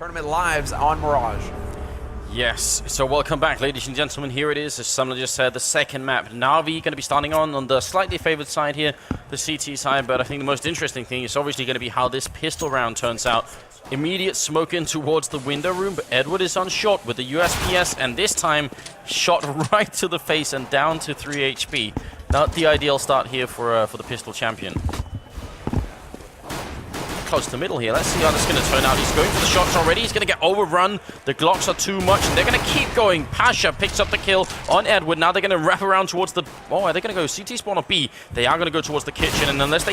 Tournament lives on Mirage. Yes, so welcome back, ladies and gentlemen. Here it is, as someone just said, the second map. Na'Vi going to be starting on the slightly favored side here, the CT side, but I think the most interesting thing is obviously going to be how this pistol round turns out. Immediate smoke in towards the window room, but Edward is on short with the USPS, and this time shot right to the face and down to 3 HP. Not the ideal start here for the pistol champion. Close to the middle here. Let's see how this is going to turn out. He's going for the shots already. He's going to get overrun. The Glocks are too much, and they're going to keep going. Pasha picks up the kill on Edward. Now they're going to wrap around towards the... Oh, are they going to go CT spawn or B? They are going to go towards the kitchen, and unless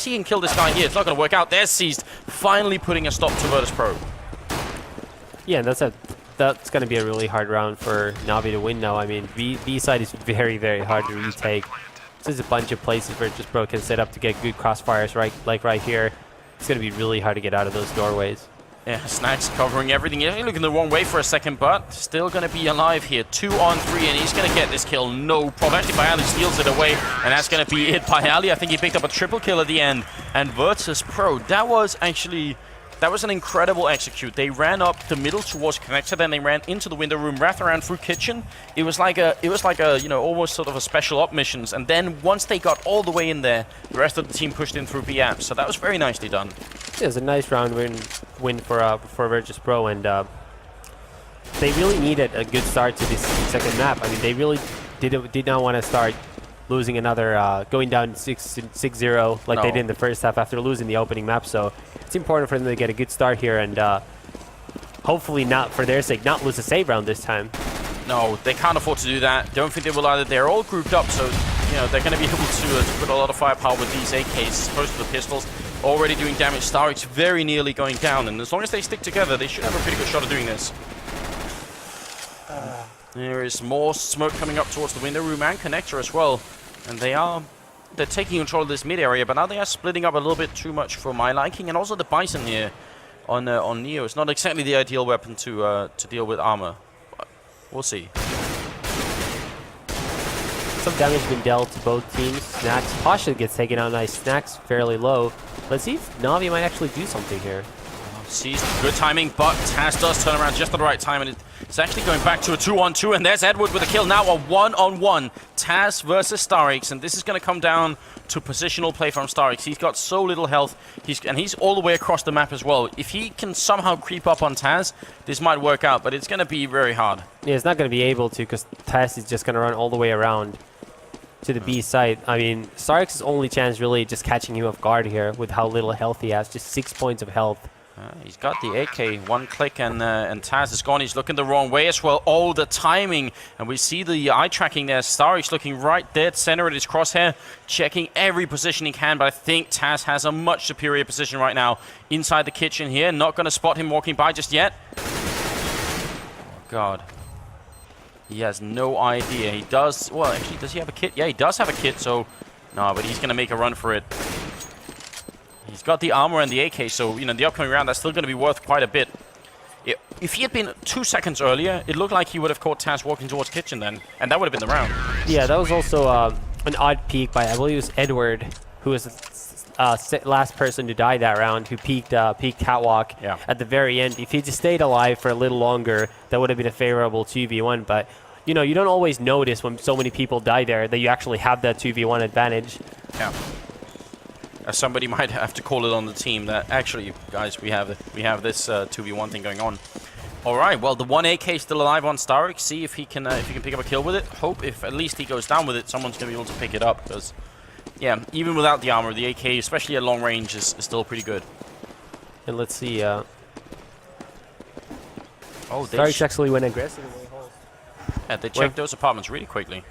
he can kill this guy here, it's not going to work out. There's Seized, finally putting a stop to Virtus.pro. Yeah, that's going to be a really hard round for Na'Vi to win now. I mean, B side is very, very hard to retake. There's a bunch of places Virtus.pro can set up to get good crossfires, right here. It's going to be really hard to get out of those doorways. Yeah, Snacks covering everything. He's looking the wrong way for a second, but still going to be alive here. 2 on 3, and he's going to get this kill. No problem. Actually, Bayali steals it away, and that's going to be it. Bayali, I think he picked up a triple kill at the end. And Virtus.pro, that was an incredible execute. They ran up the middle towards connector, then they ran into the window room, wrapped around through kitchen. It was like a you know, almost sort of a special op missions. And then once they got all the way in there, the rest of the team pushed in through B amp. So that was very nicely done. Yeah, it was a nice round win for Virtus.pro, and they really needed a good start to this second map. I mean, they really did not want to start losing another, going down 6-0 like they did in the first half after losing the opening map. So it's important for them to get a good start here and hopefully not, for their sake, not lose a save round this time. No, they can't afford to do that. Don't think they will either. They're all grouped up, so you know they're going to be able to put a lot of firepower with these AKs as opposed to the pistols. Already doing damage. Starix very nearly going down, and as long as they stick together, they should have a pretty good shot of doing this. There is more smoke coming up towards the window room and connector as well. And they're taking control of this mid area, but now they are splitting up a little bit too much for my liking. And also the Bison here on Neo is not exactly the ideal weapon to deal with armor. But we'll see. Some damage has been dealt to both teams. Snacks, Pasha gets taken out nice. Snacks fairly low. Let's see if Na'Vi might actually do something here. Sees good timing, but Taz does turn around just at the right time, and it's actually going back to a 2-on-2, and there's Edward with a kill. Now a 1-on-1, Taz versus Starix, and this is going to come down to positional play from Starix. He's got so little health, and he's all the way across the map as well. If he can somehow creep up on Taz, this might work out, but it's going to be very hard. Yeah, it's not going to be able to, because Taz is just going to run all the way around to the B site. I mean, Starix's only chance really just catching you off guard here with how little health he has, just 6 points of health. He's got the AK, one click, and Taz is gone. He's looking the wrong way as well. Oh, the timing. And we see the eye tracking there. Starix looking right dead center at his crosshair, checking every position he can, but I think Taz has a much superior position right now inside the kitchen here. Not going to spot him walking by just yet. Oh, God. He has no idea. He does... Well, actually, does he have a kit? Yeah, he does have a kit, so... No, but he's going to make a run for it. He's got the armor and the AK, so, you know, the upcoming round, that's still going to be worth quite a bit. If he had been 2 seconds earlier, it looked like he would have caught Taz walking towards kitchen then, and that would have been the round. Yeah, that was also an odd peek by, I believe it was Edward, who was the last person to die that round, who peeked Catwalk at the very end. If he just stayed alive for a little longer, that would have been a favorable 2v1, but, you know, you don't always notice when so many people die there that you actually have that 2v1 advantage. Yeah. Somebody might have to call it on the team that actually, guys, we have this 2v1 thing going on. All right, well, the 1 AK still alive on Starix. See if he can pick up a kill with it. Hope if at least he goes down with it, someone's gonna be able to pick it up. Because, yeah, even without the armor, the AK, especially at long range, is still pretty good. And let's see. Starix actually went aggressive. Yeah, they checked those apartments really quickly.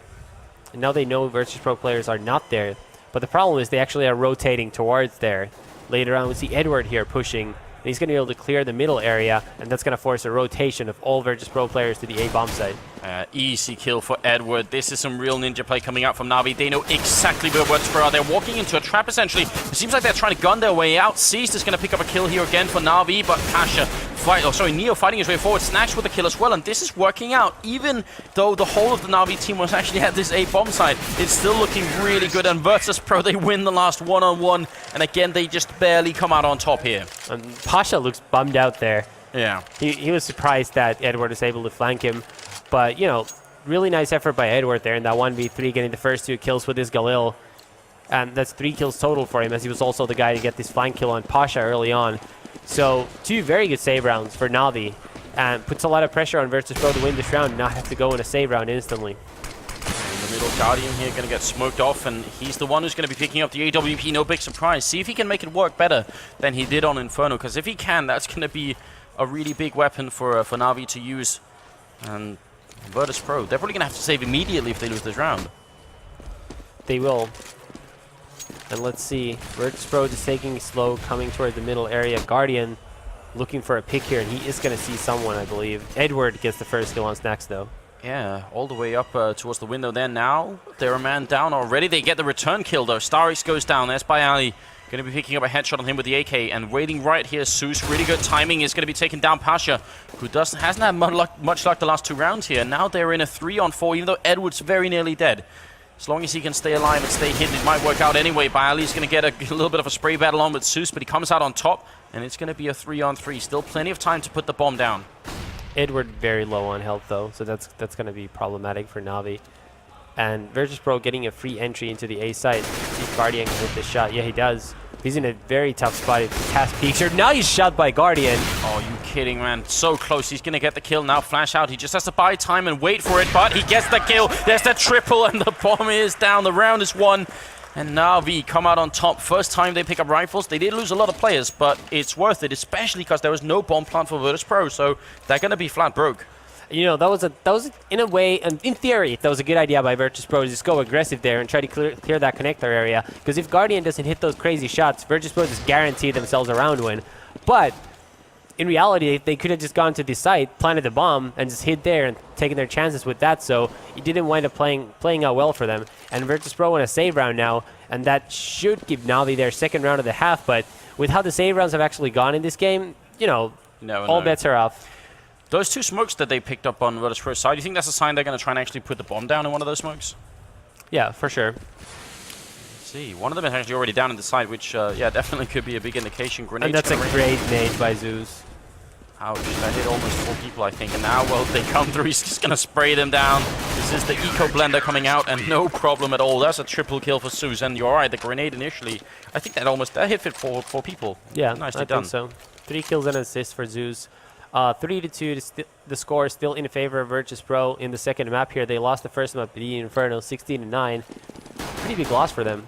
And now they know Virtus.pro players are not there. But the problem is they actually are rotating towards there. Later on, we see Edward here pushing. And he's going to be able to clear the middle area, and that's going to force a rotation of all Virtus.pro players to the A-bomb site. Easy kill for Edward. This is some real ninja play coming out from Na'Vi. They know exactly where Virtus.pro are. They're walking into a trap, essentially. It seems like they're trying to gun their way out. Seized is going to pick up a kill here again for Na'Vi, but Pasha Neo fighting his way forward. Snacks with a kill as well, and this is working out. Even though the whole of the Na'Vi team was actually at this A-bomb side, it's still looking really good, and Virtus.pro, they win the last one-on-one, and again, they just barely come out on top here. Pasha looks bummed out there. Yeah. He was surprised that Edward was able to flank him. But, you know, really nice effort by Edward there in that 1v3, getting the first 2 kills with his Galil. And that's 3 kills total for him, as he was also the guy to get this flank kill on Pasha early on. So 2 very good save rounds for Na'Vi, and puts a lot of pressure on Virtus.pro to win this round and not have to go in a save round instantly. In the middle, Guardian here going to get smoked off, and he's the one who's going to be picking up the AWP. No big surprise. See if he can make it work better than he did on Inferno, because if he can, that's going to be a really big weapon for Na'Vi to use. And Virtus.pro, they're probably going to have to save immediately if they lose this round. They will. And let's see, Virtus.pro just taking it slow, coming toward the middle area. Guardian looking for a pick here, and he is going to see someone, I believe. Edward gets the first kill on Snacks, though. Yeah, all the way up towards the window there now. They're a man down already. They get the return kill, though. Starix goes down. There's by Ali. Going to be picking up a headshot on him with the AK, and waiting right here, Zeus. Really good timing, is going to be taking down Pasha, who hasn't had much luck the last 2 rounds here. Now they're in a 3-on-4, even though Edward's very nearly dead. As long as he can stay alive and stay hidden, it might work out anyway. Ali's going to get a little bit of a spray battle on with Zeus, but he comes out on top, and it's going to be a 3-on-3. Still plenty of time to put the bomb down. Edward very low on health, though, so that's going to be problematic for Na'Vi. And Virtus.pro getting a free entry into the A site. See if Guardian can hit this shot. Yeah, he does. He's in a very tough spot if the task peaks here. Now he's shot by Guardian. Oh, you kidding, man. So close. He's going to get the kill now. Flash out. He just has to buy time and wait for it, but he gets the kill. There's the triple, and the bomb is down. The round is won. And Na'Vi come out on top. First time they pick up rifles. They did lose a lot of players, but it's worth it, especially because there was no bomb plant for Virtus.pro, so they're going to be flat broke. You know, that was in a way, and in theory, that was a good idea by Virtus.pro to just go aggressive there and try to clear that connector area. Because if Guardian doesn't hit those crazy shots, Virtus.pro just guarantee themselves a round win. But in reality, they could have just gone to the site, planted the bomb, and just hid there and taken their chances with that. So it didn't wind up playing out well for them. And Virtus.pro won a save round now, and that should give Na'Vi their second round of the half. But with how the save rounds have actually gone in this game, you know, all bets are off. Those 2 smokes that they picked up on Virtus.pro's side, do you think that's a sign they're going to try and actually put the bomb down in one of those smokes? Yeah, for sure. Let's see, one of them is actually already down in the side, which, yeah, definitely could be a big indication. Grenades, and that's a great nade by Zeus. Ouch, that hit almost 4 people, I think. And now, well, they come through, he's just going to spray them down. This is the Eco Blender coming out, and no problem at all. That's a triple kill for Zeus, and you're right, the grenade initially, I think that hit fit 4 people. Yeah, nicely I done. think so. 3 kills and an assist for Zeus. 3-2, the score is still in favor of Virtus.pro in the second map here. They lost the first map, the Inferno, 16-9. Pretty big loss for them.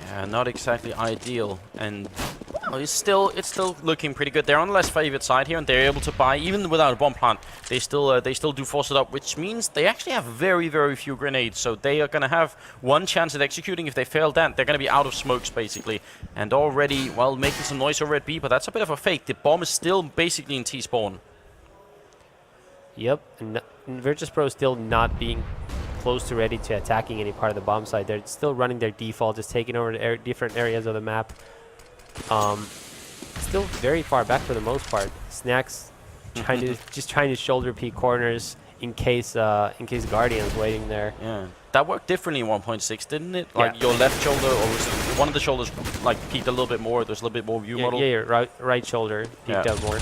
Yeah, not exactly ideal, and well, it's still looking pretty good. They're on the less favored side here, and they're able to buy even without a bomb plant. They still do force it up, which means they actually have very, very few grenades. So they are going to have one chance at executing. If they fail that, they're going to be out of smokes basically, and already well making some noise over at B. But that's a bit of a fake. The bomb is still basically in T spawn. Yep, and Virtus.pro still not being close to ready to attacking any part of the bomb site. They're still running their default, just taking over the different areas of the map. Still very far back for the most part. Snacks trying to shoulder peek corners in case Guardian's waiting there. Yeah, that worked differently in 1.6, didn't it? Like your left shoulder, or was it one of the shoulders like peeked a little bit more? There's a little bit more view model. Yeah, your right shoulder peeked out more.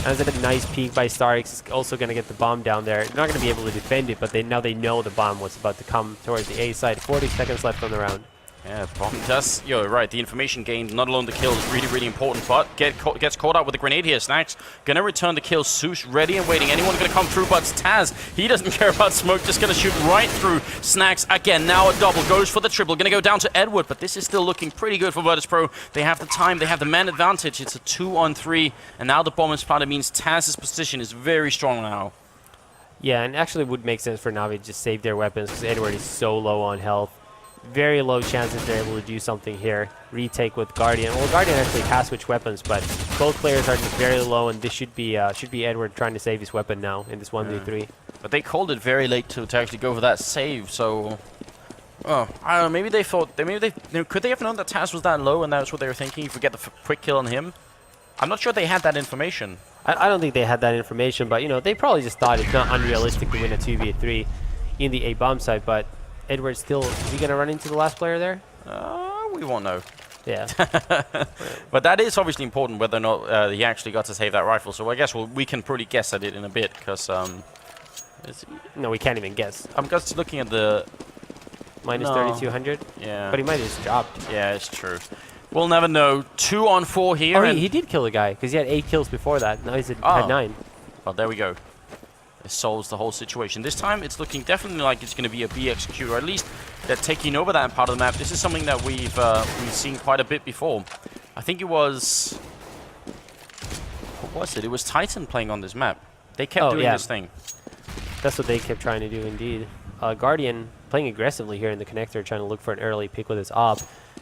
And that's a nice peek by Starix. Is also going to get the bomb down there. They're not going to be able to defend it, but now they know the bomb was about to come towards the A side. 40 seconds left on the round. Yeah, bomb does. You're right. The information gained, not alone the kill, is really, really important. But gets caught out with the grenade here. Snacks gonna return the kill. Zeus ready and waiting. Anyone gonna come through? But it's Taz. He doesn't care about smoke. Just gonna shoot right through Snacks again. Now a double goes for the triple. Gonna go down to Edward. But this is still looking pretty good for Virtus.pro. They have the time. They have the man advantage. It's a 2-on-3, and now the bomb is planted. Means Taz's position is very strong now. Yeah, and actually would make sense for Na'Vi to just save their weapons because Edward is so low on health. Very low chances they're able to do something here. Retake with Guardian. Well, Guardian actually has switched weapons, but both players are just very low, and this should be Edward trying to save his weapon now in this 1v3. But they called it very late to actually go for that save, so... Oh, I don't know, maybe they thought... could they have known that Taz was that low, and that's what they were thinking, if we get the quick kill on him? I'm not sure they had that information. I don't think they had that information, but, you know, they probably just thought it's not unrealistic to win a 2v3 in the A-bomb side, but... Edward still, is he going to run into the last player there? We won't know. Yeah. But that is obviously important, whether or not he actually got to save that rifle. So I guess we can probably guess at it in a bit, because No, we can't even guess. I'm just looking at the Minus 3,200. Yeah. But he might have just dropped. Yeah, it's true. We'll never know. 2 on 4 here. Oh, and he did kill a guy because he had 8 kills before that. Now he's at Oh. had 9. Well, there we go. It solves the whole situation. This time, it's looking definitely like it's going to be a B execute, or at least they're taking over that part of the map. This is something that we've seen quite a bit before. I think it was... What was it? It was Titan playing on this map. They kept doing this thing. That's what they kept trying to do, indeed. Guardian playing aggressively here in the connector, trying to look for an early pick with his op.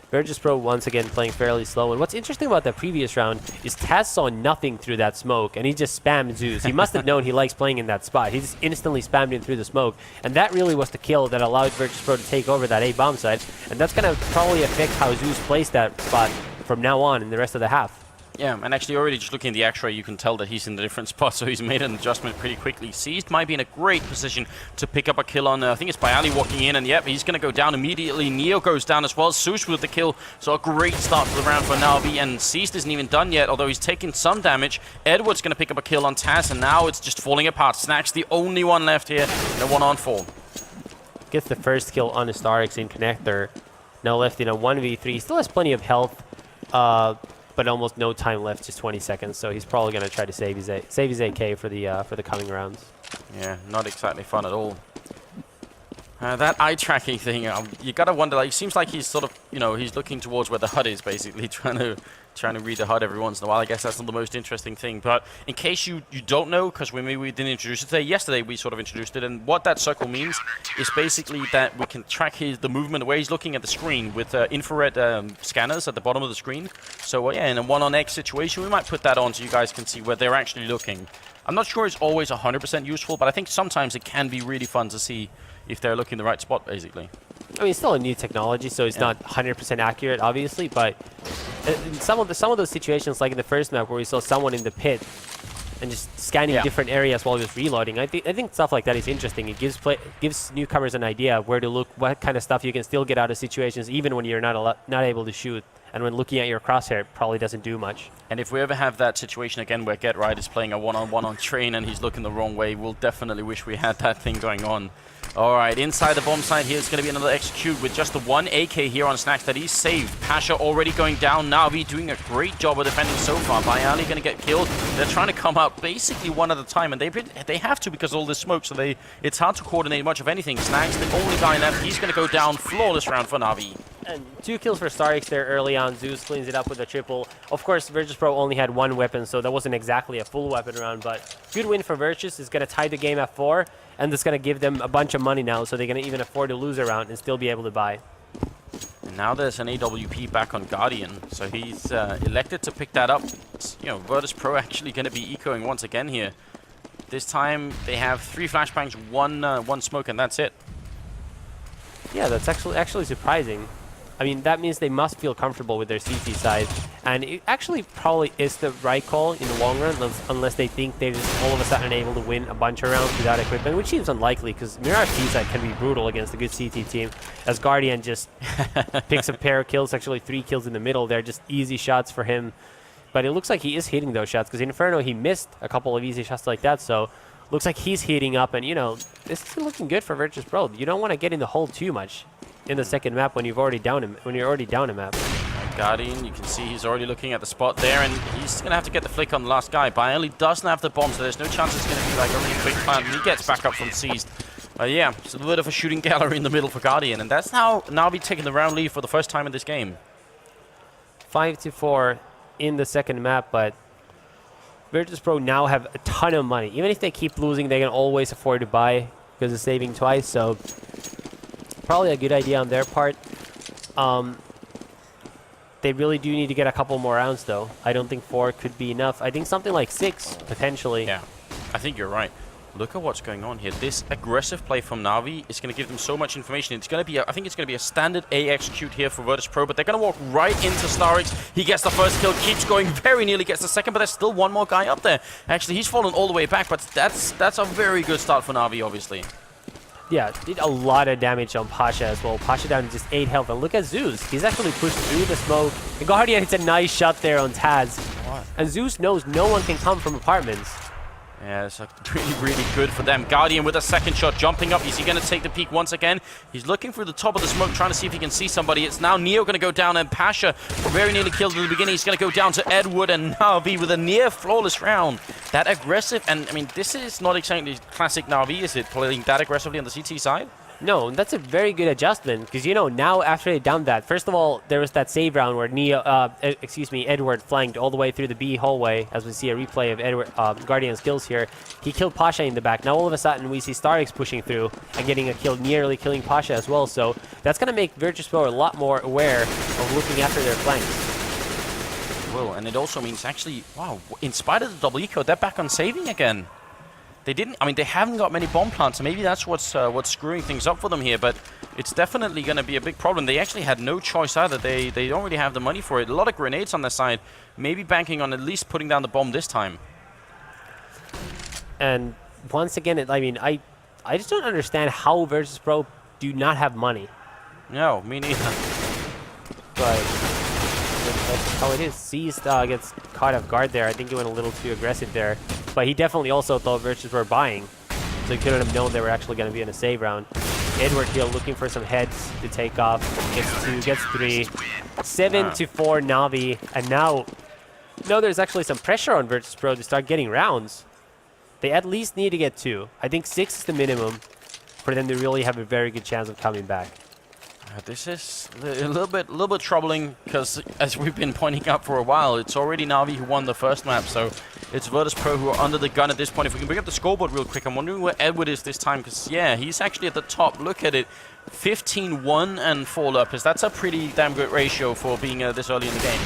Virtus.pro once again playing fairly slow. And what's interesting about that previous round is Taz saw nothing through that smoke, and he just spammed Zeus. He must have known he likes playing in that spot. He just instantly spammed him through the smoke. And that really was the kill that allowed Virtus.pro to take over that A bomb site. And that's going to probably affect how Zeus plays that spot from now on in the rest of the half. Yeah, and actually already just looking at the X-ray, you can tell that he's in a different spot, so he's made an adjustment pretty quickly. Seized might be in a great position to pick up a kill on, I think it's Bayali walking in, and yep, he's going to go down immediately. Neo goes down as well, Zeus with the kill, so a great start to the round for Navi, and Seized isn't even done yet, although he's taking some damage. Edward's going to pick up a kill on Taz, and now it's just falling apart. Snack's the only one left here in a 1-on-4. Gets the first kill on Starix in connector. Now left in a 1v3. Still has plenty of health. But almost no time left, just 20 seconds. So he's probably going to try to save his AK for the coming rounds. Yeah, not exactly fun at all. That eye tracking thing, you gotta wonder. Like, it seems like he's sort of, he's looking towards where the HUD is, basically trying to read the HUD every once in a while. I guess that's not the most interesting thing. But in case you don't know, because we didn't introduce it today, yesterday we sort of introduced it, and what that circle means is basically that we can track the movement, the way he's looking at the screen with infrared scanners at the bottom of the screen. So yeah, in a 1-on-X situation, we might put that on so you guys can see where they're actually looking. I'm not sure it's always 100% useful, but I think sometimes it can be really fun to see if they're looking in the right spot, basically. I mean, it's still a new technology, so it's not 100% accurate, obviously, but in some of those situations, like in the first map where we saw someone in the pit and just scanning different areas while he was reloading, I think stuff like that is interesting. It gives newcomers an idea of where to look, what kind of stuff you can still get out of situations, even when you're not able to shoot. And when looking at your crosshair, it probably doesn't do much. And if we ever have that situation again where Get Right is playing a 1-on-1 on train and he's looking the wrong way, we'll definitely wish we had that thing going on. All right, inside the bomb site here is going to be another execute with just the 1 AK here on Snacks that he's saved. Pasha already going down. Navi doing a great job of defending so far. Bayali going to get killed. They're trying to come out basically one at a time, and they have to because of all this smoke, so it's hard to coordinate much of anything. Snacks, the only guy left, he's going to go down. Flawless round for Navi. And 2 kills for Starix there early on. Zeus cleans it up with a triple. Of course, Virtus.pro only had 1 weapon, so that wasn't exactly a full weapon round, but good win for Virtus. Is going to tie the game at 4, and it's going to give them a bunch of money now, so they're going to even afford to lose a round and still be able to buy. And now there's an AWP back on Guardian, so he's elected to pick that up. Virtus.pro actually going to be ecoing once again here. This time they have 3 flashbangs, one smoke, and that's it. Yeah, that's actually surprising. I mean, that means they must feel comfortable with their CT side, and it actually probably is the right call in the long run, unless they think they're just all of a sudden able to win a bunch of rounds without equipment, which seems unlikely, because Mirage C side can be brutal against a good CT team, as Guardian just picks a pair of kills, actually 3 kills in the middle. They're just easy shots for him, but it looks like he is hitting those shots, because Inferno, he missed a couple of easy shots like that, so looks like he's heating up, and, this is looking good for Virtus.pro. You don't want to get in the hole too much in the second map when you've already down him, when you're already down a map. Guardian, you can see he's already looking at the spot there, and he's going to have to get the flick on the last guy. Bayali doesn't have the bomb, so there's no chance it's going to be like a really quick plan. He gets back up from Seized. Yeah, it's a bit of a shooting gallery in the middle for Guardian, and that's how Navi taking the round lead for the first time in this game. 5-4 in the second map, but Virtus.pro now have a ton of money. Even if they keep losing, they can always afford to buy because of saving twice, so probably a good idea on their part. They really do need to get a couple more rounds, though. I don't think 4 could be enough. I think something like 6, potentially. Yeah, I think you're right. Look at what's going on here. This aggressive play from Navi is going to give them so much information. It's going to be, I think it's going to be a standard A execute here for Virtus.pro, but they're going to walk right into Starix. He gets the first kill, keeps going, very nearly gets the second, but there's still one more guy up there. Actually, he's fallen all the way back, but that's a very good start for Navi, obviously. Yeah, did a lot of damage on Pasha as well. Pasha down to just 8 health. And look at Zeus. He's actually pushed through the smoke. And Guardian hits a nice shot there on Taz. What? And Zeus knows no one can come from apartments. Yeah, it's really, really good for them. Guardian with a second shot, jumping up. Is he going to take the peak once again? He's looking through the top of the smoke, trying to see if he can see somebody. It's now Neo going to go down, and Pasha, very nearly killed in the beginning. He's going to go down to Edward and Na'Vi with a near flawless round. That aggressive, and I mean, this is not exactly classic Na'Vi, is it? Playing that aggressively on the CT side? No, that's a very good adjustment because, you know, now after they downed that, first of all, there was that save round where Edward flanked all the way through the B hallway, as we see a replay of Edward Guardian's kills here. He killed Pasha in the back. Now all of a sudden we see StarX pushing through and getting a kill, nearly killing Pasha as well. So that's going to make Virtus.pro a lot more aware of looking after their flanks. Well, and it also means actually, wow, in spite of the double eco, they're back on saving again. They didn't, I mean, they haven't got many bomb plants, so maybe that's what's screwing things up for them here, but it's definitely going to be a big problem. They actually had no choice either. They don't really have the money for it. A lot of grenades on their side, maybe banking on at least putting down the bomb this time. And once again, I just don't understand how Virtus.pro do not have money. No, me neither. But that's how it is. Seized gets caught off guard there. I think he went a little too aggressive there. But he definitely also thought Virtus were buying. So he couldn't have known they were actually going to be in a save round. Edward here looking for some heads to take off. Gets 2, gets 3. 7 to 4 Na'Vi. And now there's actually some pressure on Virtus.pro to start getting rounds. They at least need to get 2. I think 6 is the minimum for them to really have a very good chance of coming back. This is a little bit troubling because, as we've been pointing out for a while, it's already Na'Vi who won the first map, so it's Virtus.pro who are under the gun at this point. If we can bring up the scoreboard real quick, I'm wondering where Edward is this time, because, yeah, he's actually at the top. Look at it. 15-1 and 4 Lurpers. That's a pretty damn good ratio for being this early in the game.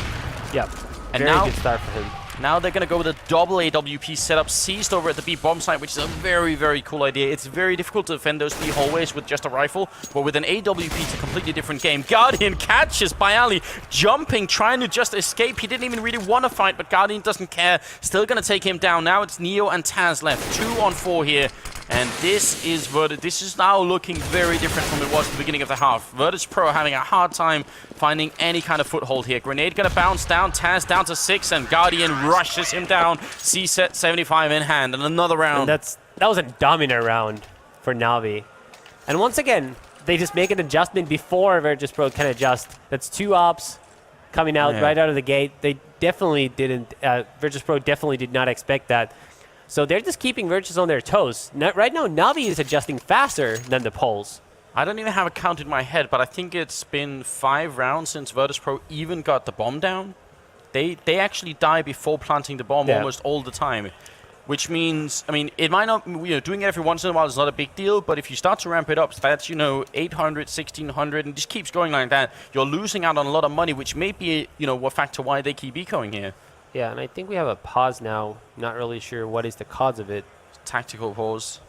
Yeah, and very now, good start for him. Now they're going to go with a double AWP setup, seized over at the B bomb site, which is a very, very cool idea. It's very difficult to defend those B hallways with just a rifle, but with an AWP, it's a completely different game. Guardian catches Bayali, jumping, trying to just escape. He didn't even really want to fight, but Guardian doesn't care. Still going to take him down. Now it's Neo and Taz left. 2 on 4 here. And this is Virtus. This is now looking very different from it was at the beginning of the half. Virtus.pro having a hard time finding any kind of foothold here. Grenade going to bounce down. Taz down to 6, and Guardian rushes him down. C-set 75 in hand, and another round. And that was a dominant round for Na'Vi. And once again, they just make an adjustment before Virtus.pro can adjust. That's 2 ops coming out right out of the gate. They definitely didn't. Virtus.pro definitely did not expect that. So they're just keeping Virtus on their toes. Right now, Na'Vi is adjusting faster than the Poles. I don't even have a count in my head, but I think it's been 5 rounds since Virtus.pro even got the bomb down. They actually die before planting the bomb almost all the time. Which means, I mean, it might not, doing it every once in a while is not a big deal, but if you start to ramp it up, that's, 800, 1600, and just keeps going like that, you're losing out on a lot of money, which may be, a factor why they keep ecoing here. Yeah, and I think we have a pause now. Not really sure what is the cause of it. Tactical pause.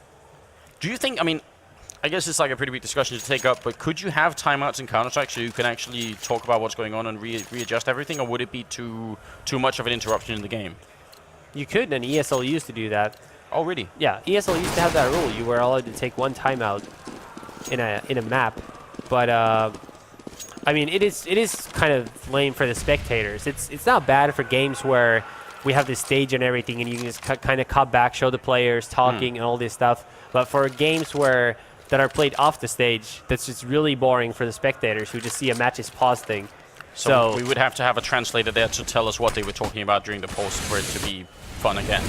Do you think, I guess it's like a pretty big discussion to take up, but could you have timeouts in Counter-Strike so you can actually talk about what's going on and readjust everything, or would it be too much of an interruption in the game? You could, and ESL used to do that. Oh, really? Yeah, ESL used to have that rule. You were allowed to take 1 timeout in a map, but it is kind of lame for the spectators. It's not bad for games where we have this stage and everything, and you can just kind of cut back, show the players talking and all this stuff. But for games that are played off the stage, that's just really boring for the spectators who just see a match is paused thing. So we would have to have a translator there to tell us what they were talking about during the pause for it to be fun again.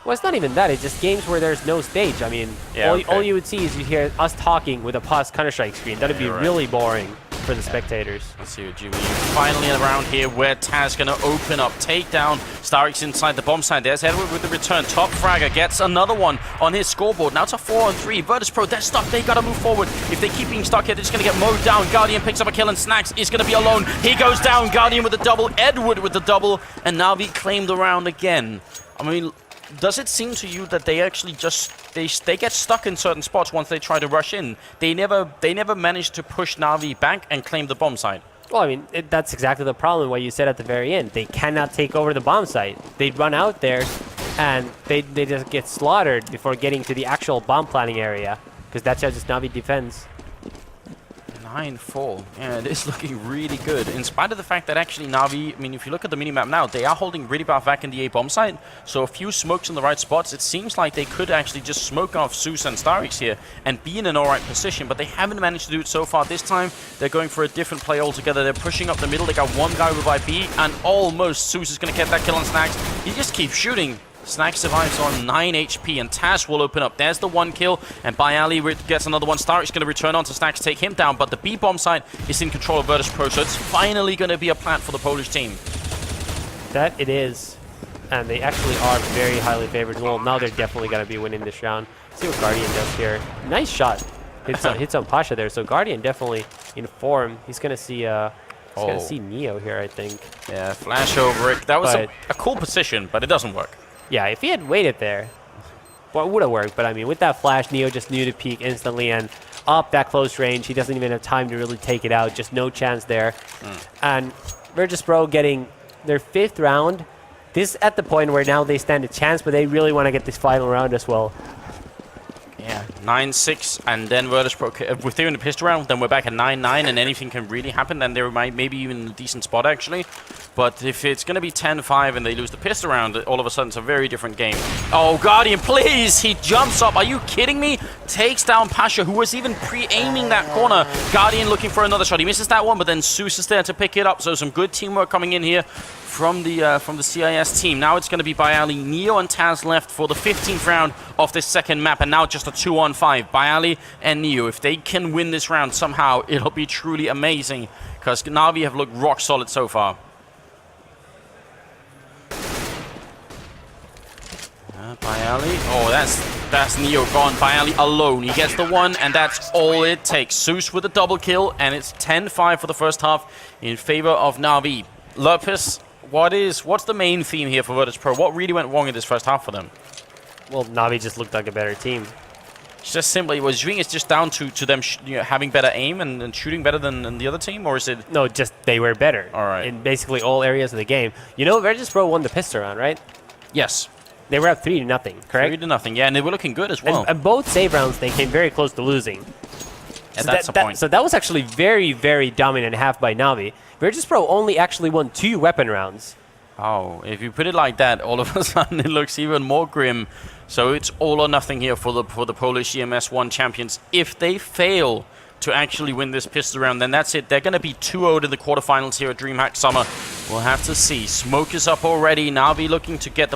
Well, it's not even that. It's just games where there's no stage. All you would see is you hear us talking with a paused Counter-Strike screen. That would be really boring for the spectators. Let's see what GW. Finally around here where Taz going to open up, take down StarX inside the bomb side. There's Edward with the return. Top Fragger gets another one on his scoreboard. Now it's a 4 on 3. Virtus.pro, they're stuck. They got to move forward. If they keep being stuck here, they're just going to get mowed down. Guardian picks up a kill, and Snacks is going to be alone. He goes down. Guardian with the double. Edward with the double. And Na'Vi claim the round again. Does it seem to you that they actually they get stuck in certain spots once they try to rush in? They never manage to push Na'Vi back and claim the bomb site. Well, that's exactly the problem. What you said at the very end, they cannot take over the bomb site. They run out there, and they just get slaughtered before getting to the actual bomb planning area because that's how just Na'Vi defends. 9-4. Yeah, it is looking really good. In spite of the fact that actually Na'Vi, I mean, if you look at the minimap now, they are holding really bad back in the A bomb site. So a few smokes in the right spots. It seems like they could actually just smoke off Zeus and Starix here and be in an alright position, but they haven't managed to do it so far. This time, they're going for a different play altogether. They're pushing up the middle. They got one guy with IP, and almost Zeus is going to get that kill on Snax. He just keeps shooting. Snax survives on 9 HP, and Taz will open up. There's the 1 kill, and Bayali gets another one. Starix going to return on to Snax, take him down, but the B-bomb side is in control of Virtus.pro, so it's finally going to be a plant for the Polish team. That it is, and they actually are very highly favored. Well, now they're definitely going to be winning this round. Let's see what Guardian does here. Nice shot. Hits on Pasha there, so Guardian definitely in form. He's going to see... He's going to see Neo here, I think. Yeah, flash over it. That was a cool position, but it doesn't work. Yeah, if he had waited there, well, it would have worked. But I mean, with that flash, Neo just knew to peek instantly and up that close range. He doesn't even have time to really take it out. Just no chance there. And Virtus.pro getting their 5th round. This is at the point where now they stand a chance, but they really want to get this final round as well. Yeah, 9-6, and then Virtus.pro, if they're in the pistol round, then we're back at 9-9, and anything can really happen. Then they might maybe even a decent spot, actually. But if it's going to be 10-5 and they lose the pistol round, all of a sudden it's a very different game. Oh, Guardian, please! He jumps up. Are you kidding me? Takes down Pasha, who was even pre-aiming that corner. Guardian looking for another shot. He misses that one, but then Zeus is there to pick it up. So some good teamwork coming in here from the CIS team. Now it's going to be Bayali, Neo, and Taz left for the 15th round of this second map, and now just a 2-on-5. Bayali and Neo. If they can win this round somehow, it'll be truly amazing, because Na'Vi have looked rock solid so far. Bayali. Oh, that's Neo gone. Bayali alone. He gets the 1, and that's all it takes. Zeus with a double kill, and it's 10-5 for the first half in favor of Na'Vi. Lopez, what's the main theme here for Virtus.pro? What really went wrong in this first half for them? Well, Na'Vi just looked like a better team. It's just simply, was you think it's just down to them having better aim and shooting better than the other team, or is it? No, just they were better. All right. In basically all areas of the game. You know, Virtus.pro won the pistol round, right? Yes. They were up 3-0, correct? 3-0, yeah, and they were looking good as well. And both save rounds, they came very close to losing. That's the point. So that was actually very, very dominant half by Na'Vi. Virtus.pro only actually won 2 weapon rounds. Oh, if you put it like that, all of a sudden it looks even more grim. So it's all or nothing here for the Polish EMS1 champions. If they fail to actually win this pistol round, then that's it. They're going to be 2-0 in the quarterfinals here at DreamHack Summer. We'll have to see. Smoke is up already. Na'Vi looking to get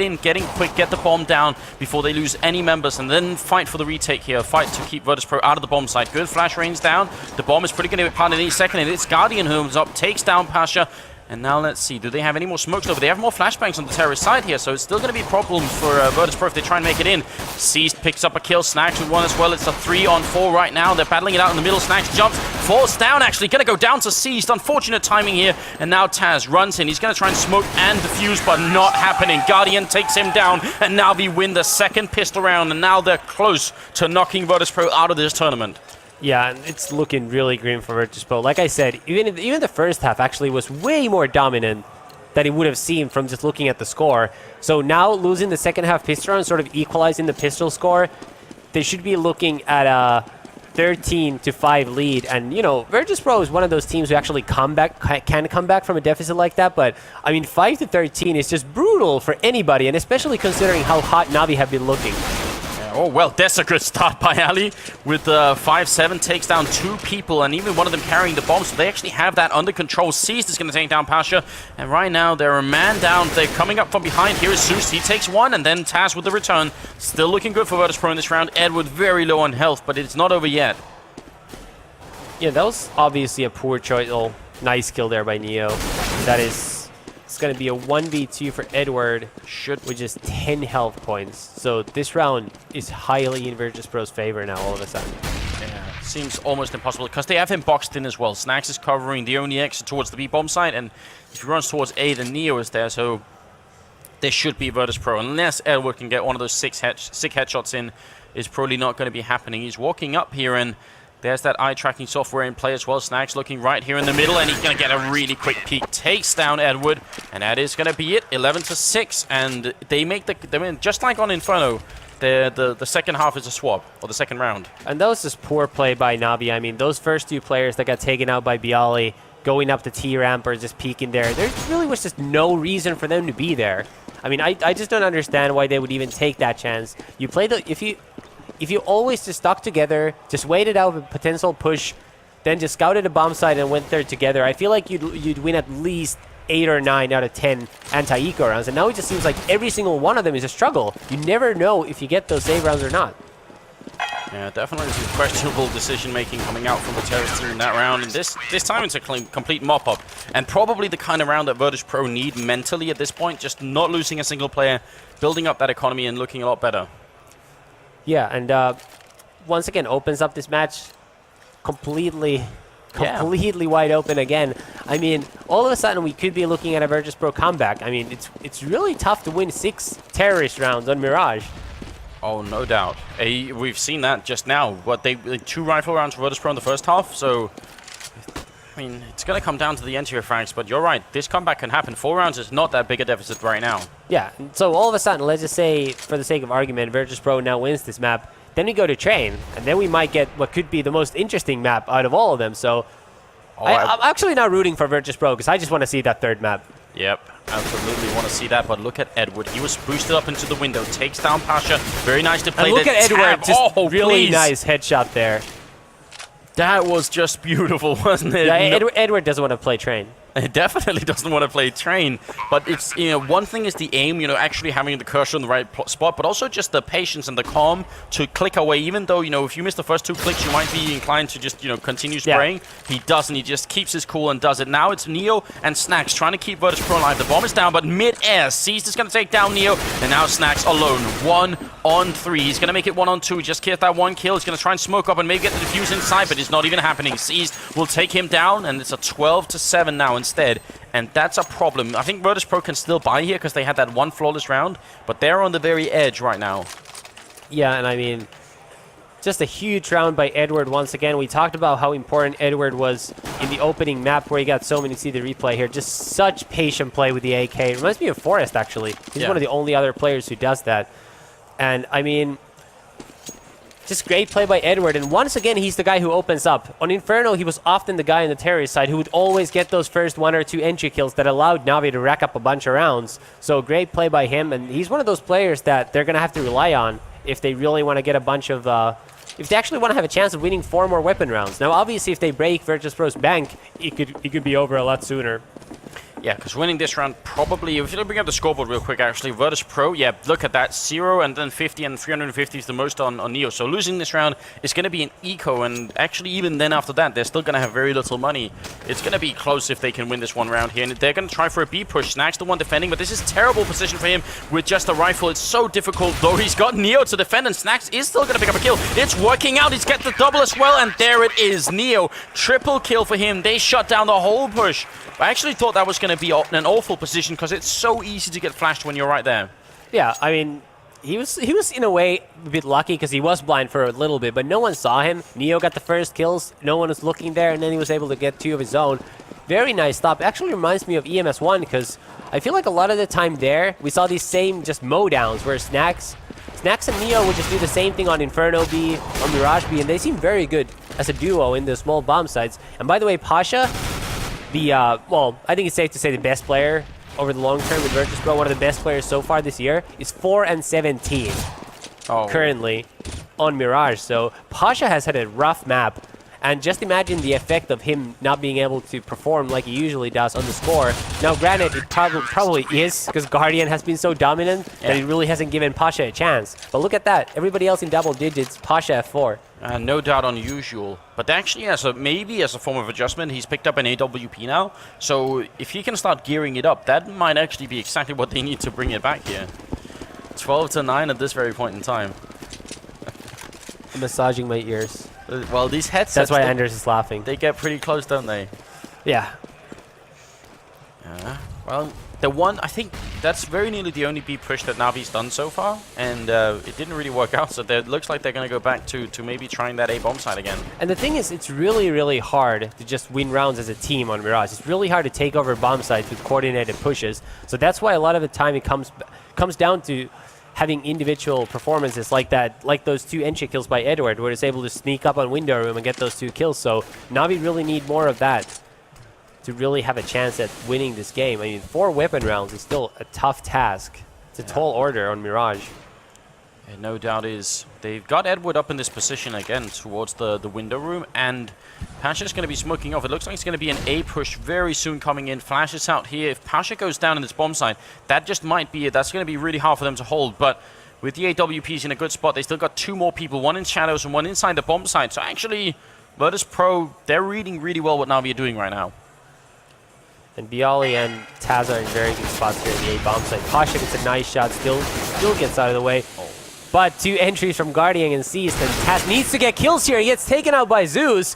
in quick, get the bomb down before they lose any members, and then fight for the retake here. Fight to keep Virtus.pro out of the bomb site. Good flash range down. The bomb is pretty going to be planted any second, and it's Guardian who moves up, takes down Pasha. And now let's see, do they have any more smokes over? They have more flashbangs on the terrorist side here, so it's still going to be a problem for Virtus.pro if they try and make it in. Seized picks up a kill, Snax with 1 as well. It's a 3-on-4 right now. They're battling it out in the middle. Snax jumps, falls down actually, going to go down to Seized. Unfortunate timing here, and now Taz runs in. He's going to try and smoke and defuse, but not happening. Guardian takes him down, and now we win the second pistol round, and now they're close to knocking Virtus.pro out of this tournament. Yeah, it's looking really grim for Virtus.pro. Like I said, even the first half actually was way more dominant than it would have seemed from just looking at the score. So now losing the second half pistol round, sort of equalizing the pistol score, they should be looking at a 13-5 lead. And, you know, Virtus.pro is one of those teams who actually can come back from a deficit like that. But, I mean, 5-13 is just brutal for anybody, and especially considering how hot Na'Vi have been looking. Oh, well, that's a good start by Ali with 5-7, takes down 2 people, and even one of them carrying the bomb, so they actually have that under control. Seized is going to take down Pasha, and right now they're a man down. They're coming up from behind. Here is Zeus. He takes 1, and then Taz with the return. Still looking good for Virtus.pro in this round. Edward very low on health, but it's not over yet. Yeah, that was obviously a poor choice. Oh, nice kill there by Neo. That is... It's going to be a 1v2 for Edward, with just 10 health points. So this round is highly in Virtus.pro's favor now all of a sudden. Yeah, seems almost impossible, because they have him boxed in as well. Snax is covering the only exit towards the B-bomb site, and if he runs towards A, then Neo is there, so there should be Virtus.pro. Unless Edward can get one of those sick headshots in, is probably not going to be happening. He's walking up here, and there's that eye tracking software in play as well. Snax looking right here in the middle, and he's going to get a really quick peek. Takes down Edward, and that is going to be it. 11-6, and they make just like on Inferno, The second half is a swap, or the second round. And that was just poor play by Navi. I mean, those first two players that got taken out by Bialy going up the T-ramp or just peeking there really was just no reason for them to be there. I mean, I just don't understand why they would even take that chance. You play if you always just stuck together, just waited out a potential push, then just scouted a bomb site and went there together, I feel like you'd win at least 8 or 9 out of 10 anti-eco rounds. And now it just seems like every single one of them is a struggle. You never know if you get those save rounds or not. Yeah, definitely some questionable decision-making coming out from the Terrorist team in that round. And this time it's a complete mop-up. And probably the kind of round that Virtus.pro need mentally at this point, just not losing a single player, building up that economy and looking a lot better. Yeah, and once again, opens up this match completely wide open again. I mean, all of a sudden we could be looking at a Virtus.pro comeback. I mean, it's really tough to win 6 Terrorist rounds on Mirage. Oh, no doubt. We've seen that just now. What, 2 rifle rounds for Virtus.pro in the first half, so I mean, it's going to come down to the end here, Franks, but you're right. This comeback can happen. 4 rounds is not that big a deficit right now. Yeah, so all of a sudden, let's just say, for the sake of argument, Virtus.pro now wins this map. Then we go to Train, and then we might get what could be the most interesting map out of all of them. So I'm actually not rooting for Virtus.pro because I just want to see that 3rd map. Yep, absolutely want to see that, but look at Edward. He was boosted up into the window, takes down Pasha. Very nice to play. And look at Edward, just really please. Nice headshot there. That was just beautiful, wasn't it? Yeah, Edward doesn't want to play Train. It definitely doesn't want to play Train, but it's, you know, one thing is the aim, you know, actually having the cursor in the right spot, but also just the patience and the calm to click away, even though, you know, if you miss the first 2 clicks, you might be inclined to just, you know, continue spraying. Yeah. He doesn't. He just keeps his cool and does it. Now it's Neo and Snacks trying to keep Virtus.pro alive. The bomb is down, but mid-air, Seized is going to take down Neo, and now Snacks alone. 1 on 3. He's going to make it 1 on 2. He just gets that 1 kill. He's going to try and smoke up and maybe get the defuse inside, but it's not even happening. Seized will take him down, and it's a 12-7 now instead. And that's a problem. I think Virtus.pro can still buy here because they had that 1 flawless round, but they're on the very edge right now. Yeah, and I mean, just a huge round by Edward once again. We talked about how important Edward was in the opening map where he got so many. See the replay here. Just such patient play with the AK. It reminds me of Forrest, actually. He's one of the only other players who does that. And, I mean, just great play by Edward, and once again, he's the guy who opens up. On Inferno, he was often the guy on the Terrorist side who would always get those first 1 or 2 entry kills that allowed Navi to rack up a bunch of rounds. So great play by him, and he's one of those players that they're going to have to rely on if they really want to get a bunch of... if they actually want to have a chance of winning 4 more weapon rounds. Now, obviously, if they break Virtus.pro's bank, it could be over a lot sooner. Yeah, because winning this round probably, if you bring up the scoreboard real quick, actually, Virtus.pro, yeah, look at that, 0 and then 50 and 350 is the most on Neo. So losing this round is going to be an eco, and actually even then after that, they're still going to have very little money. It's going to be close if they can win this 1 round here, and they're going to try for a B push. Snacks the one defending, but this is terrible position for him with just a rifle. It's so difficult, though. He's got Neo to defend, and Snacks is still going to pick up a kill. It's working out. He's got the double as well, and there it is. Neo, triple kill for him. They shut down the whole push. I actually thought that was going to be an awful position because it's so easy to get flashed when you're right there. Yeah, I mean, he was in a way a bit lucky because he was blind for a little bit, but no one saw him. Neo got the first kills. No one was looking there, and then he was able to get 2 of his own. Very nice stop. It actually reminds me of EMS1 because I feel like a lot of the time there, we saw these same just mow downs where Snacks and Neo would just do the same thing on Inferno B, on Mirage B, and they seem very good as a duo in the small bomb sites. And by the way, Pasha, well, I think it's safe to say the best player over the long term with Virtus.pro, one of the best players so far this year, is 4-17 currently on Mirage. So Pasha has had a rough map, and just imagine the effect of him not being able to perform like he usually does on the score. Now, granted, it probably is because Guardian has been so dominant that it really hasn't given Pasha a chance. But look at that. Everybody else in double digits, Pasha F4. No doubt unusual. But actually, maybe as a form of adjustment, he's picked up an AWP now. So if he can start gearing it up, that might actually be exactly what they need to bring it back here. 12-9 at this very point in time. I'm massaging my ears. Well, these headsets... That's why Anders is laughing. They get pretty close, don't they? Yeah. Well, the one... I think that's very nearly the only B push that Navi's done so far. And it didn't really work out, so it looks like they're going to go back to maybe trying that A-bomb side again. And the thing is, it's really, really hard to just win rounds as a team on Mirage. It's really hard to take over bomb sites with coordinated pushes. So that's why a lot of the time it comes down to having individual performances like that, like those 2 entry kills by Edward, where he's able to sneak up on window room and get those 2 kills. So Na'Vi really need more of that to really have a chance at winning this game. I mean, 4 weapon rounds is still a tough task. It's a tall order on Mirage. And no doubt is they've got Edward up in this position again towards the window room, and Pasha's going to be smoking off. It looks like it's going to be an A push very soon coming in. Flash is out here. If Pasha goes down in this bomb site, that just might be it. That's going to be really hard for them to hold. But with the AWPs in a good spot, they still got 2 more people, 1 in shadows and 1 inside the bomb site. So actually, Virtus.pro, they're reading really well what Na'Vi are doing right now. And Bialy and Taz are in very good spots here in the A bomb site. Pasha gets a nice shot, still gets out of the way. But 2 entries from Guardian and Seized, and Taz needs to get kills here. He gets taken out by Zeus,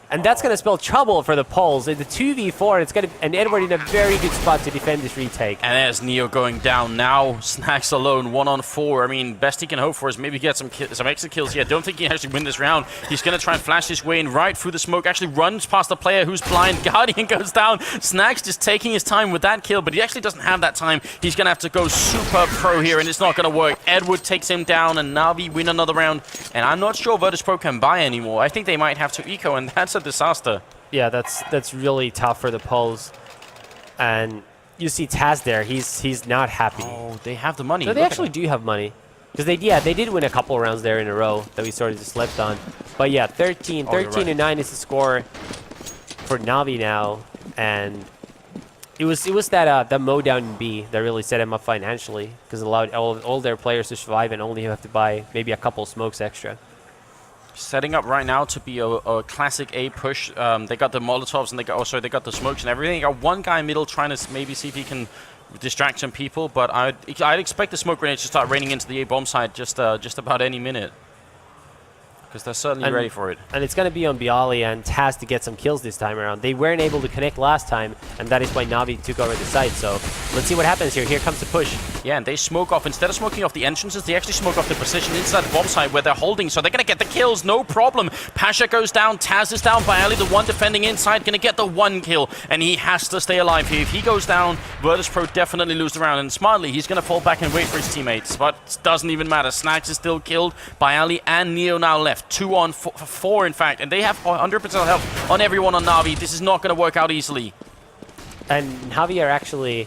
and that's going to spell trouble for the Poles. In the 2v4, it's going to, and Edward in a very good spot to defend this retake. And there's Neo going down now. Snacks alone, 1-on-4. I mean, best he can hope for is maybe get some exit kills here. Don't think he can actually win this round. He's going to try and flash his way in right through the smoke. Actually runs past the player who's blind. Guardian goes down. Snacks just taking his time with that kill, but he actually doesn't have that time. He's going to have to go super pro here, and it's not going to work. Edward takes him down, and Na'Vi win another round. And I'm not sure Virtus.pro can buy anymore. I think they might have to eco, and that's a disaster. Yeah, that's really tough for the Poles. And you see Taz there. He's not happy. Oh, they have the money. No, they actually do have money. Because they did win a couple rounds there in a row that we sort of just slept on. But yeah, 13 to 9 is the score for Na'Vi now. And it was that mow down in B that really set him up financially, because it allowed all their players to survive and only have to buy maybe a couple smokes extra. Setting up right now to be a classic A push. They got the Molotovs, and they got the smokes and everything. They got one guy middle trying to maybe see if he can distract some people, but I'd expect the smoke grenades to start raining into the A bomb site just about any minute, because they're certainly ready for it. And it's going to be on Bialy and Taz to get some kills this time around. They weren't able to connect last time, and that is why Na'Vi took over the site. So let's see what happens here. Here comes the push. Yeah, and they smoke off. Instead of smoking off the entrances, they actually smoke off the position inside the bomb site where they're holding, so they're going to get the kills, no problem. Pasha goes down, Taz is down, Bialy, the one defending inside, going to get the 1 kill, and he has to stay alive here. If he goes down, Virtus.pro definitely lose the round, and smartly, he's going to fall back and wait for his teammates, but it doesn't even matter. Snacks is still killed. Bialy and Neo now left. 2-on-4, in fact, and they have 100% health on everyone on Na'Vi. This is not going to work out easily. And Na'Vi are actually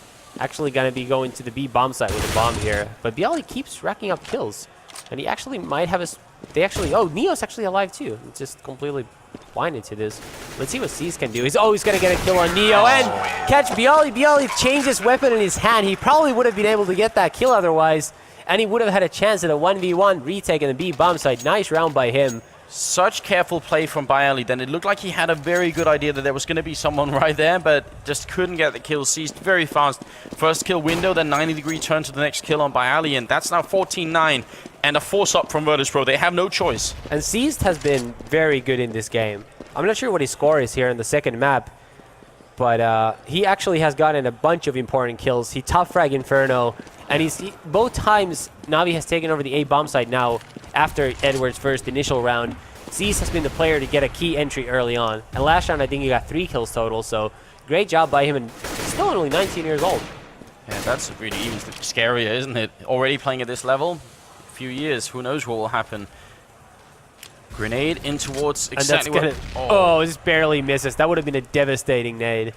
going to be going to the B bomb site with a bomb here. But Bialy keeps racking up kills. And he actually might have oh, Neo's actually alive too. It's just completely blinded to this. Let's see what C's can do. He's always going to get a kill on Neo and catch Bialy. Bialy changed his weapon in his hand. He probably would have been able to get that kill otherwise. And he would have had a chance at a 1v1 retake in the B bomb site. Nice round by him. Such careful play from Bialy. Then it looked like he had a very good idea that there was going to be someone right there, but just couldn't get the kill. Seized very fast. First kill window, then 90-degree turn to the next kill on Bialy, and that's now 14-9 and a force up from Virtus.pro. They have no choice. And Seized has been very good in this game. I'm not sure what his score is here in the second map, but he actually has gotten a bunch of important kills. He top frag Inferno, and both times Na'Vi has taken over the A bomb site now after Edward's first initial round. Zeus has been the player to get a key entry early on. And last round, I think he got 3 kills total, so great job by him, and still only 19 years old. Yeah, that's really even scarier, isn't it? Already playing at this level, a few years, who knows what will happen. Grenade in towards exactly what... Oh, this barely misses. That would have been a devastating nade.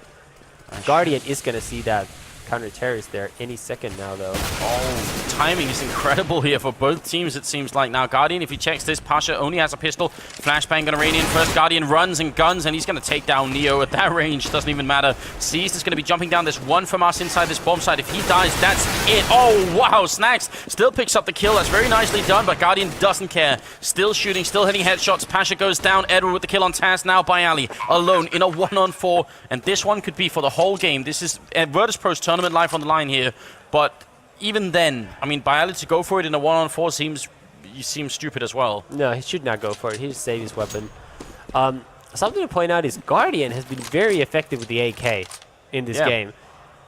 Guardian is going to see that counter-terrorist there any second now, though. Oh, timing is incredible here for both teams, it seems like. Now, Guardian, if he checks this, Pasha only has a pistol. Flashbang going to rain in first. Guardian runs and guns, and he's going to take down Neo at that range. Doesn't even matter. Seized is going to be jumping down. There's one from us inside this bomb site. If he dies, that's it. Oh, wow. Snacks still picks up the kill. That's very nicely done, but Guardian doesn't care. Still shooting, still hitting headshots. Pasha goes down. Edward with the kill on Taz. Now Bialy alone in a 1-on-4, and this one could be for the whole game. This is Virtus.pro's tournament life on the line here, but even then, I mean, Bialy to go for it in a 1-on-4 seems stupid as well. No, he should not go for it. He should save his weapon. Something to point out is Guardian has been very effective with the AK in this game.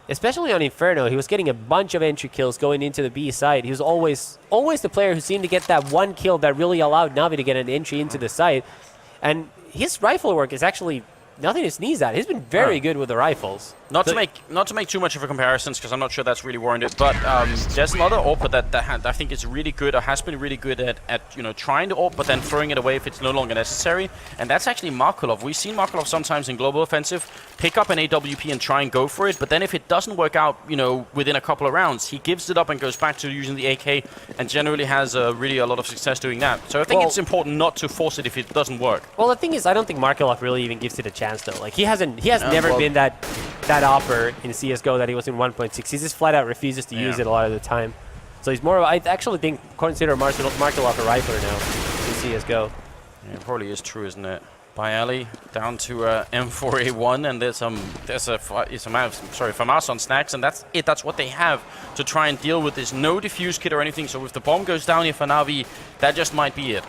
Especially on Inferno, he was getting a bunch of entry kills going into the B site. He was always the player who seemed to get that 1 kill that really allowed Na'Vi to get an entry into the site. And his rifle work is actually nothing to sneeze at. He's been very good with the rifles. Not to make too much of a comparison, because I'm not sure that's really warranted. But there's another AWP that I think is really good, or has been really good at trying to AWP, but then throwing it away if it's no longer necessary. And that's actually Markulov. We've seen Markulov sometimes in global offensive pick up an AWP and try and go for it. But then if it doesn't work out, within a couple of rounds, he gives it up and goes back to using the AK, and generally has really a lot of success doing that. So I think it's important not to force it if it doesn't work. Well, the thing is, I don't think Markulov really even gives it a chance though. Like he has never been that opper in CSGO that he was in 1.6. He just flat out refuses to use it a lot of the time. So he's more of I actually think consider Markulov a rifler now in CSGO. Yeah, it probably is true, isn't it? By Ali down to M4A1, and there's FAMAS on snacks, and that's it. That's what they have to try and deal with this. No defuse kit or anything, so if the bomb goes down here for Na'Vi, that just might be it.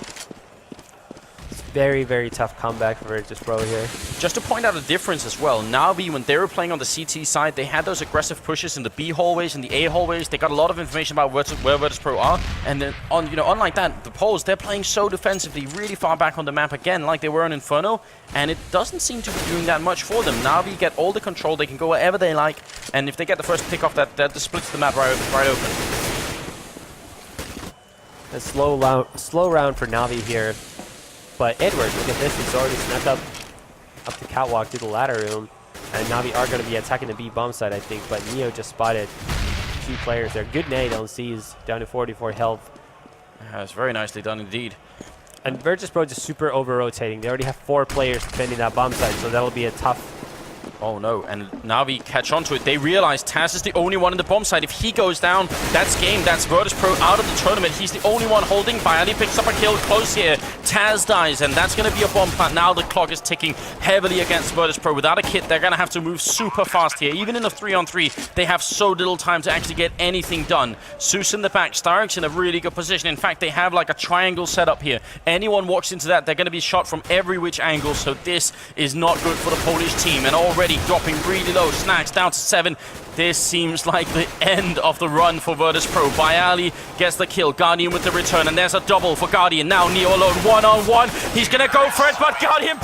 Very, very tough comeback for Virtus.pro here. Just to point out a difference as well, Na'Vi, when they were playing on the CT side, they had those aggressive pushes in the B hallways and the A hallways. They got a lot of information about where Virtus.pro are, and then unlike that, the Poles, they're playing so defensively, really far back on the map again, like they were on Inferno, and it doesn't seem to be doing that much for them. Na'Vi get all the control, they can go wherever they like, and if they get the first pick off, that splits the map right open. A slow round for Na'Vi here. But Edward, look at this, he's already snuck up the catwalk to the ladder room. And Na'Vi are going to be attacking the B bomb side, I think. But Neo just spotted 2 players there. Good nade on C's, down to 44 health. Yeah, it's very nicely done indeed. And Virtus.pro just super over-rotating. They already have 4 players defending that bomb side, so that'll be a tough... Oh no, and Na'Vi catch onto it. They realize Taz is the only one in the bomb side. If he goes down, that's game. That's Virtus.pro out of the tournament. He's the only one holding. Bayali picks up a kill close here. Taz dies, and that's going to be a bomb plant. Now the clock is ticking heavily against Virtus.pro. Without a kit, they're going to have to move super fast here. Even in a 3-on-3, they have so little time to actually get anything done. Zeus in the back. Stark's in a really good position. In fact, they have like a triangle setup here. Anyone walks into that, they're going to be shot from every which angle, so this is not good for the Polish team. And already dropping really low. Snacks down to 7. This seems like the end of the run for Virtus.pro. Bayali gets the kill. Guardian with the return, and there's a double for Guardian. Now Neo alone, 1-on-1. He's gonna go for it, but Guardian